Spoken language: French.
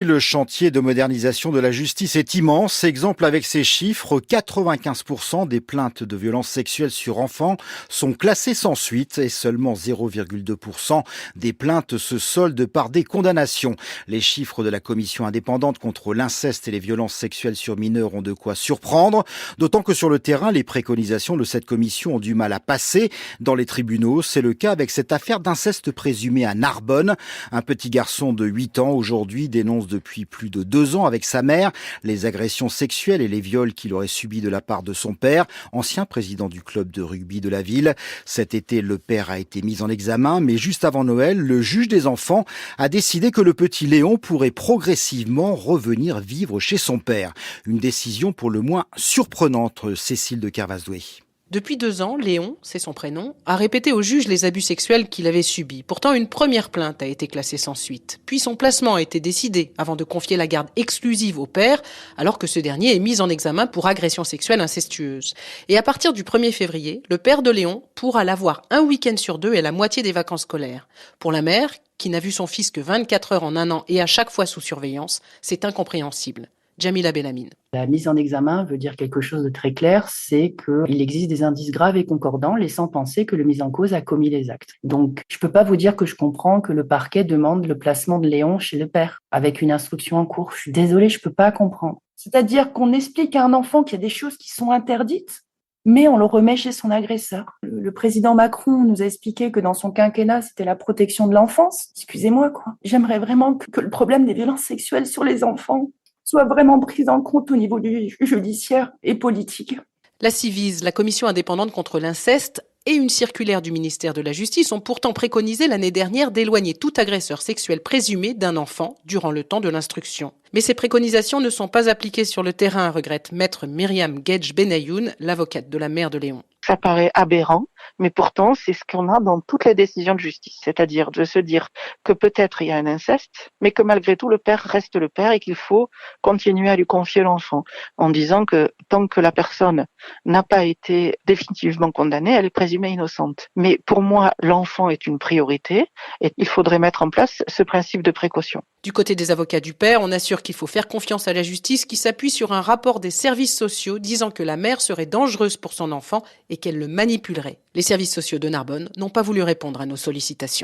Le chantier de modernisation de la justice est immense. Exemple avec ces chiffres, 95% des plaintes de violences sexuelles sur enfants sont classées sans suite et seulement 0,2% des plaintes se soldent par des condamnations. Les chiffres de la commission indépendante contre l'inceste et les violences sexuelles sur mineurs ont de quoi surprendre, d'autant que sur le terrain, les préconisations de cette commission ont du mal à passer dans les tribunaux. C'est le cas avec cette affaire d'inceste présumé à Narbonne. Un petit garçon de 8 ans aujourd'hui dénonce depuis plus de 2 ans avec sa mère les agressions sexuelles et les viols qu'il aurait subis de la part de son père, ancien président du club de rugby de la ville. Cet été, le père a été mis en examen, mais juste avant Noël, le juge des enfants a décidé que le petit Léon pourrait progressivement revenir vivre chez son père. Une décision pour le moins surprenante, Cécile de Kervasdoué. Depuis 2 ans, Léon, c'est son prénom, a répété au juge les abus sexuels qu'il avait subis. Pourtant, une première plainte a été classée sans suite. Puis son placement a été décidé avant de confier la garde exclusive au père, alors que ce dernier est mis en examen pour agression sexuelle incestueuse. Et à partir du 1er février, le père de Léon pourra l'avoir un week-end sur 2 et la moitié des vacances scolaires. Pour la mère, qui n'a vu son fils que 24 heures en un an et à chaque fois sous surveillance, c'est incompréhensible. Jamila Bellamine. La mise en examen veut dire quelque chose de très clair, c'est qu'il existe des indices graves et concordants laissant penser que le mis en cause a commis les actes. Donc, je peux pas vous dire que je comprends que le parquet demande le placement de Léon chez le père, avec une instruction en cours. Je suis désolée, je peux pas comprendre. C'est-à-dire qu'on explique à un enfant qu'il y a des choses qui sont interdites, mais on le remet chez son agresseur. Le président Macron nous a expliqué que dans son quinquennat, c'était la protection de l'enfance. Excusez-moi, quoi. J'aimerais vraiment que le problème des violences sexuelles sur les enfants soit vraiment prise en compte au niveau du judiciaire et politique. La Civise, la commission indépendante contre l'inceste, et une circulaire du ministère de la Justice ont pourtant préconisé l'année dernière d'éloigner tout agresseur sexuel présumé d'un enfant durant le temps de l'instruction. Mais ces préconisations ne sont pas appliquées sur le terrain, regrette maître Myriam Gedj Benayoun, l'avocate de la mère de Léon. Ça paraît aberrant, mais pourtant, c'est ce qu'on a dans toutes les décisions de justice. C'est-à-dire de se dire que peut-être il y a un inceste, mais que malgré tout, le père reste le père et qu'il faut continuer à lui confier l'enfant. En disant que tant que la personne n'a pas été définitivement condamnée, elle est présumée innocente. Mais pour moi, l'enfant est une priorité et il faudrait mettre en place ce principe de précaution. Du côté des avocats du père, on assure qu'il faut faire confiance à la justice qui s'appuie sur un rapport des services sociaux disant que la mère serait dangereuse pour son enfant et qu'elle le manipulerait. Les services sociaux de Narbonne n'ont pas voulu répondre à nos sollicitations.